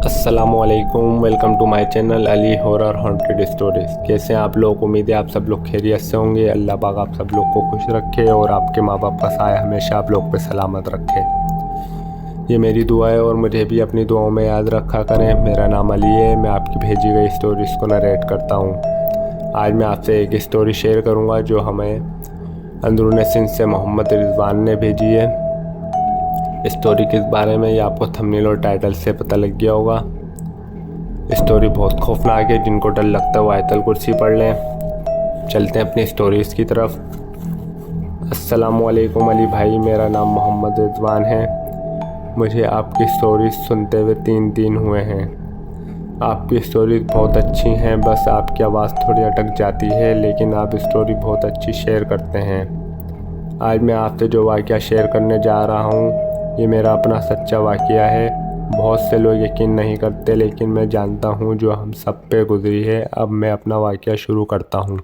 अस्सलामुअलैकुम, welcome to my channel Ali horror haunted stories. कैसे हैं आप लोग? उम्मीद है आप सब लोग खैरियत से होंगे। अल्लाह पाक आप सब लोग को खुश रखे और आपके माँ बाप का साया हमेशा आप लोग पे सलामत रखे। ये मेरी दुआ है और मुझे भी अपनी दुआओं में याद रखा करें। मेरा नाम अली है, मैं आपकी भेजी गई स्टोरीज़ को नरेट करता हूँ। आज मैं आपसे एक स्टोरी शेयर करूँगा जो हमें अंदरून सिंध से मोहम्मद रिजवान ने भेजी है। स्टोरी किस बारे में ये आपको थंबनेल और टाइटल से पता लग गया होगा। स्टोरी बहुत खौफनाक है, जिनको डर लगता है वो आयतल कुर्सी पढ़ लें। चलते हैं अपनी स्टोरीज़ की तरफ। अस्सलामुअलैकुम अली भाई, मेरा नाम मोहम्मद रिजवान है। मुझे आपकी स्टोरीज़ सुनते हुए 3 दिन हुए हैं। आपकी स्टोरीज़ बहुत अच्छी हैं, बस आपकी आवाज़ थोड़ी अटक जाती है, लेकिन आप स्टोरी बहुत अच्छी शेयर करते हैं। आज मैं आपसे जो वाक़या शेयर करने जा रहा हूँ ये मेरा अपना सच्चा वाक़या है। बहुत से लोग यकीन नहीं करते, लेकिन मैं जानता हूँ जो हम सब पे गुजरी है। अब मैं अपना वाक़या शुरू करता हूँ।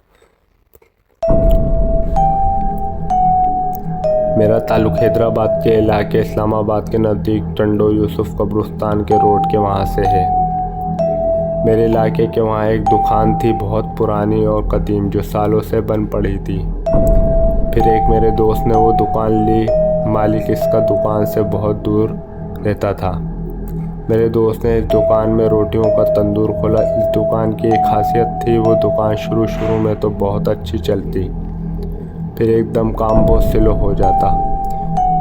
मेरा ताल्लुक़ हैदराबाद के इलाके इस्लामाबाद के नज़दीक टंडो यूसुफ कब्रिस्तान के रोड के वहाँ से है। मेरे इलाके के वहाँ एक दुकान थी, बहुत पुरानी और कदीम, जो सालों से बंद पड़ी थी। फिर एक मेरे दोस्त ने वो दुकान ली। मालिक इसका दुकान से बहुत दूर रहता था। मेरे दोस्त ने इस दुकान में रोटियों का तंदूर खोला। इस दुकान की एक खासियत थी, वो दुकान शुरू में तो बहुत अच्छी चलती, फिर एकदम काम बहुत स्लो हो जाता।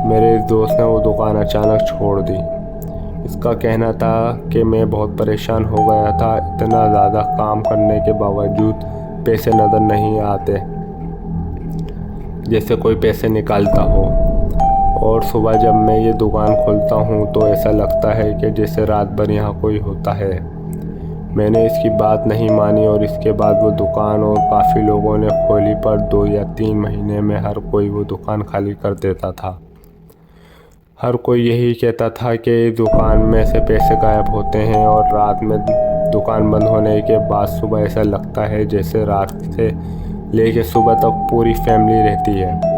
मेरे इस दोस्त ने वो दुकान अचानक छोड़ दी। इसका कहना था कि मैं बहुत परेशान हो गया था, इतना ज़्यादा काम करने के बावजूद पैसे नज़र नहीं आते, जैसे कोई पैसे निकालता हो। और सुबह जब मैं ये दुकान खोलता हूँ तो ऐसा लगता है कि जैसे रात भर यहाँ कोई होता है। मैंने इसकी बात नहीं मानी और इसके बाद वो दुकान और काफ़ी लोगों ने खोली, पर 2 या 3 महीने में हर कोई वो दुकान खाली कर देता था। हर कोई यही कहता था कि दुकान में से पैसे गायब होते हैं और रात में दुकान बंद होने के बाद सुबह ऐसा लगता है जैसे रात से लेके सुबह तक पूरी फैमिली रहती है।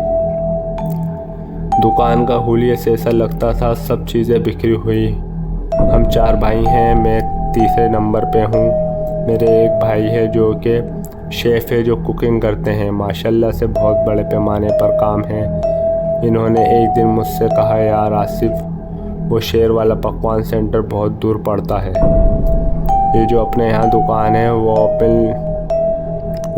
दुकान का हुलिये से ऐसा लगता था सब चीज़ें बिखरी हुई। हम 4 भाई हैं, मैं तीसरे नंबर पे हूँ। मेरे एक भाई है जो कि शेफ़ है, जो कुकिंग करते हैं। माशाल्लाह से बहुत बड़े पैमाने पर काम है। इन्होंने एक दिन मुझसे कहा, यार आसिफ, वो शेर वाला पकवान सेंटर बहुत दूर पड़ता है। ये जो अपने यहाँ दुकान है वो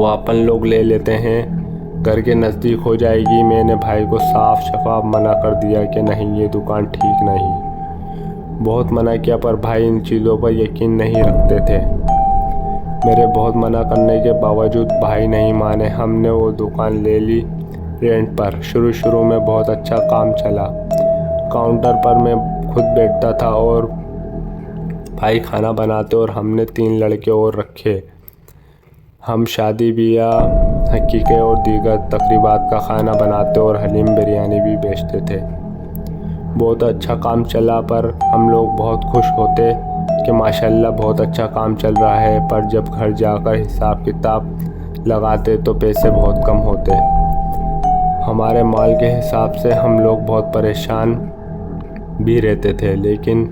अपन लोग ले लेते हैं, घर के नज़दीक हो जाएगी। मैंने भाई को साफ शफाफ मना कर दिया कि नहीं, ये दुकान ठीक नहीं। बहुत मना किया, पर भाई इन चीज़ों पर यकीन नहीं रखते थे। मेरे बहुत मना करने के बावजूद भाई नहीं माने। हमने वो दुकान ले ली रेंट पर। शुरू में बहुत अच्छा काम चला। काउंटर पर मैं खुद बैठता था और भाई खाना बनाते, और हमने 3 लड़के और रखे। हम शादी ब्याह, हकीक़त और दीगर तकरीबात का खाना बनाते और हलीम बिरयानी भी बेचते थे। बहुत अच्छा काम चला, पर हम लोग बहुत खुश होते कि माशाल्लाह बहुत अच्छा काम चल रहा है। पर जब घर जाकर हिसाब किताब लगाते तो पैसे बहुत कम होते। हमारे माल के हिसाब से हम लोग बहुत परेशान भी रहते थे, लेकिन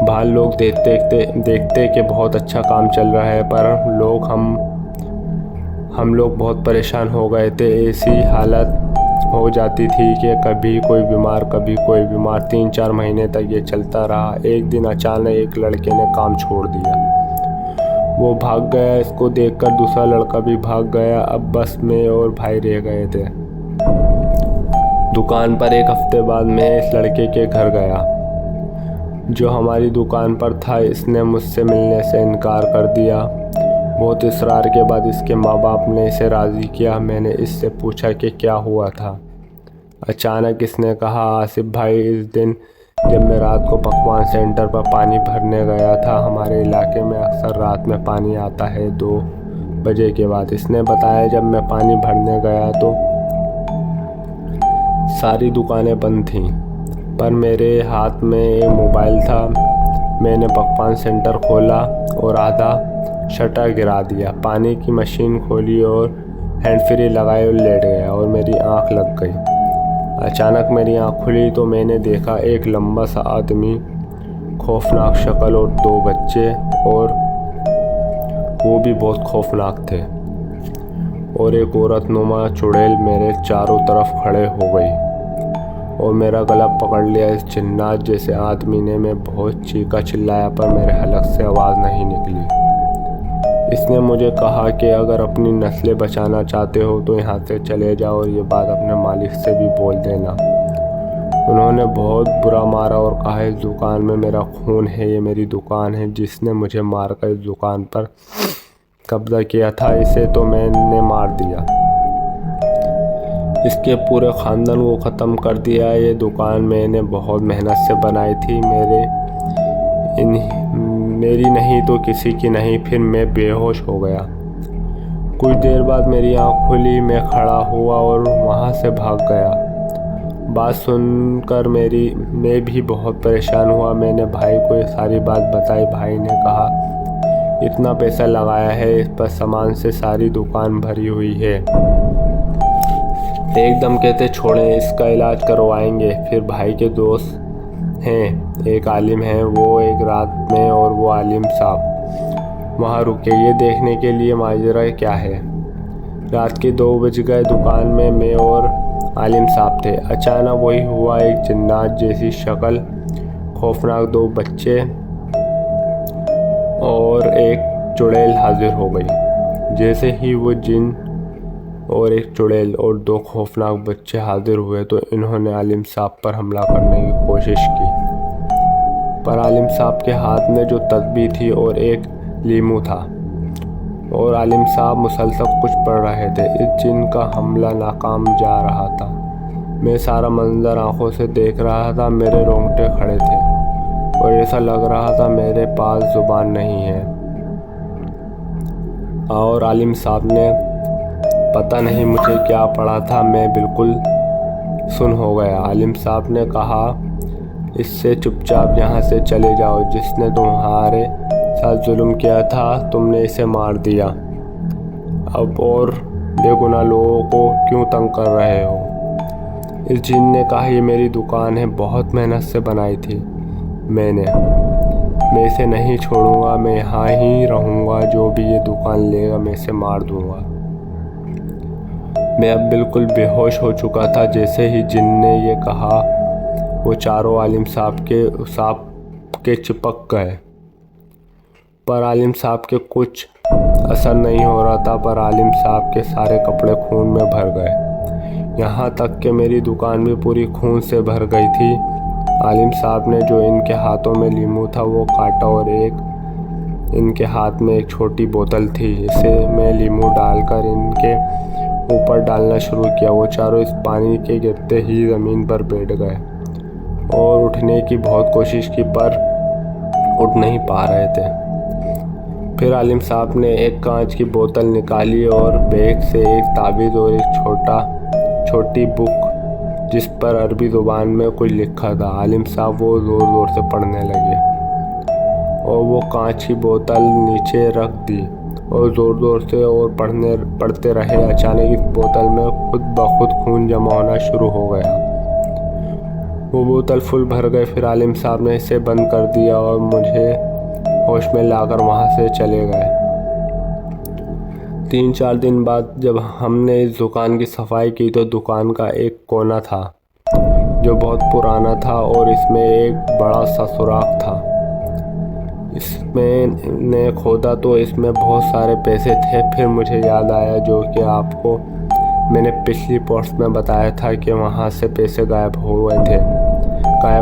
बाहर लोग देखते कि बहुत अच्छा काम चल रहा है, पर हम लोग बहुत परेशान हो गए थे। ऐसी हालत हो जाती थी कि कभी कोई बीमार 3-4 महीने तक ये चलता रहा। एक दिन अचानक एक लड़के ने काम छोड़ दिया। वो भाग गया। इसको देखकर दूसरा लड़का भी भाग गया। अब बस मैं और भाई रह गए थे दुकान पर। एक हफ्ते बाद मैं इस लड़के के घर गया जो हमारी दुकान पर था। इसने मुझसे मिलने से इनकार कर दिया। बहुत इसरार के बाद इसके माँ बाप ने इसे राज़ी किया। मैंने इससे पूछा कि क्या हुआ था। अचानक इसने कहा, आसिफ भाई, इस दिन जब मैं रात को पकवान सेंटर पर पानी भरने गया था, हमारे इलाके में अक्सर रात में पानी आता है 2 बजे के बाद। इसने बताया, जब मैं पानी भरने गया तो सारी दुकानें बंद थीं, पर मेरे हाथ में एक मोबाइल था। मैंने पकवान सेंटर खोला और आधा शटर गिरा दिया, पानी की मशीन खोली और हैंड फ्री लगाए और लेट गया, और मेरी आंख लग गई। अचानक मेरी आँख खुली तो मैंने देखा एक लंबा सा आदमी, खौफनाक शक्ल और 2 बच्चे, और वो भी बहुत खौफनाक थे, और एक औरत नुमा चुड़ैल मेरे चारों तरफ खड़े हो गई और मेरा गला पकड़ लिया। इस जिन्नात जैसे आदमी ने, मैं बहुत चीखा चिल्लाया पर मेरे हलक से आवाज़ नहीं निकली। इसने मुझे कहा कि अगर अपनी नस्लें बचाना चाहते हो तो यहाँ से चले जाओ और ये बात अपने मालिक से भी बोल देना। उन्होंने बहुत बुरा मारा और कहा, इस दुकान में मेरा खून है, ये मेरी दुकान है। जिसने मुझे मारकर इस दुकान पर कब्जा किया था, इसे तो मैंने मार दिया। इसके पूरे ख़ानदान को ख़त्म कर दिया। ये दुकान मैंने बहुत मेहनत से बनाई थी, मेरी नहीं तो किसी की नहीं। फिर मैं बेहोश हो गया। कुछ देर बाद मेरी आँख खुली, मैं खड़ा हुआ और वहाँ से भाग गया। बात सुनकर मैं भी बहुत परेशान हुआ। मैंने भाई को ये सारी बात बताई। भाई ने कहा, इतना पैसा लगाया है इस पर, सामान से सारी दुकान भरी हुई है, एकदम कहते छोड़ें, इसका इलाज करवाएंगे। फिर भाई के दोस्त हैं, एक आलिम है, वो एक रात में और वो आलिम साहब वहाँ रुके ये देखने के लिए माजरा क्या है। रात के 2 बज गए। दुकान में मैं और आलिम साहब थे। अचानक वही हुआ, एक जिन्नात जैसी शक्ल, खौफनाक 2 बच्चे और एक चुड़ैल हाजिर हो गई। जैसे ही वो जिन और एक चुड़ैल और 2 खौफनाक बच्चे हाजिर हुए तो इन्होंने आलिम साहब पर हमला करने की कोशिश की, पर आलिम साहब के हाथ में जो तस्बीह थी और एक लीमू था, और आलिम साहब मुसलसल कुछ पढ़ रहे थे। इस जिन का हमला नाकाम जा रहा था। मैं सारा मंजर आंखों से देख रहा था। मेरे रोंगटे खड़े थे और ऐसा लग रहा था मेरे पास जुबान नहीं है। और आलिम साहब ने पता नहीं मुझे क्या पढ़ा था, मैं बिल्कुल सुन हो गया। आलिम साहब ने कहा, इससे चुपचाप यहाँ से चले जाओ। जिसने तुम्हारे साथ जुल्म किया था तुमने इसे मार दिया। अब और बेगुनाह लोगों को क्यों तंग कर रहे हो? इस जिन ने कहा, ये मेरी दुकान है, बहुत मेहनत से बनाई थी मैं इसे नहीं छोड़ूंगा, मैं यहाँ ही रहूँगा। जो भी ये दुकान लेगा मैं इसे मार दूँगा। मैं अब बिल्कुल बेहोश हो चुका था। जैसे ही जिन ने ये कहा वो चारों आलिम साहब के चिपक गए, पर आलिम साहब के कुछ असर नहीं हो रहा था। पर आलिम साहब के सारे कपड़े खून में भर गए, यहाँ तक कि मेरी दुकान भी पूरी खून से भर गई थी। आलिम साहब ने जो इनके हाथों में लीमू था वो काटा और एक इनके हाथ में एक छोटी बोतल थी, इसे मैं लीमू डालकर इनके ऊपर डालना शुरू किया। वो चारों इस पानी के गिरते ही ज़मीन पर बैठ गए और उठने की बहुत कोशिश की पर उठ नहीं पा रहे थे। फिर आलिम साहब ने एक कांच की बोतल निकाली और बैग से एक ताबीज़ और एक छोटी बुक जिस पर अरबी ज़ुबान में कुछ लिखा था। आलिम साहब वो ज़ोर ज़ोर से पढ़ने लगे और वो कांच की बोतल नीचे रख दी और ज़ोर ज़ोर से और पढ़ते रहे। अचानक इस बोतल में खुद ब खुद खून जमा होना शुरू हो गया। वो बोतल फुल भर गई। फिर आलिम साहब ने इसे बंद कर दिया और मुझे होश में लाकर वहाँ से चले गए। 3-4 दिन बाद जब हमने इस दुकान की सफाई की तो दुकान का एक कोना था जो बहुत पुराना था और इसमें एक बड़ा सा सुराख था। इसमें ने खोदा तो इसमें बहुत सारे पैसे थे। फिर मुझे याद आया जो कि आपको मैंने पिछली पोस्ट में बताया था कि वहाँ से पैसे गायब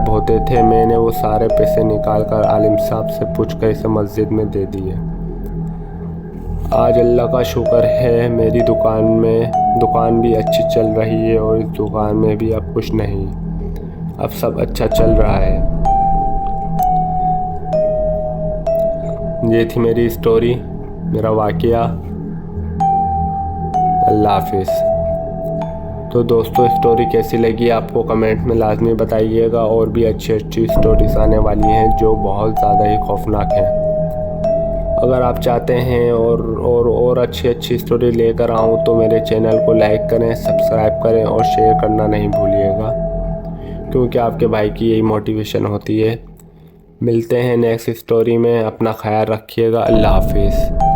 होते थे। मैंने वो सारे पैसे निकाल कर आलिम साहब से पूछ कर इसे मस्जिद में दे दिए। आज अल्लाह का शुक्र है मेरी दुकान भी अच्छी चल रही है और इस दुकान में भी अब कुछ नहीं, अब सब अच्छा चल रहा है। ये थी मेरी स्टोरी, मेरा वाक़या। अल्लाह हाफिज़। तो दोस्तों, स्टोरी कैसी लगी आपको कमेंट में लाजमी बताइएगा। और भी अच्छी स्टोरीज़ आने वाली हैं जो बहुत ज़्यादा ही खौफनाक हैं। अगर आप चाहते हैं और अच्छी स्टोरी लेकर आऊँ तो मेरे चैनल को लाइक करें, सब्सक्राइब करें और शेयर करना नहीं भूलिएगा, क्योंकि आपके भाई की यही मोटिवेशन होती है। मिलते हैं नेक्स्ट स्टोरी में। अपना ख्याल रखिएगा। अल्लाह हाफिज़।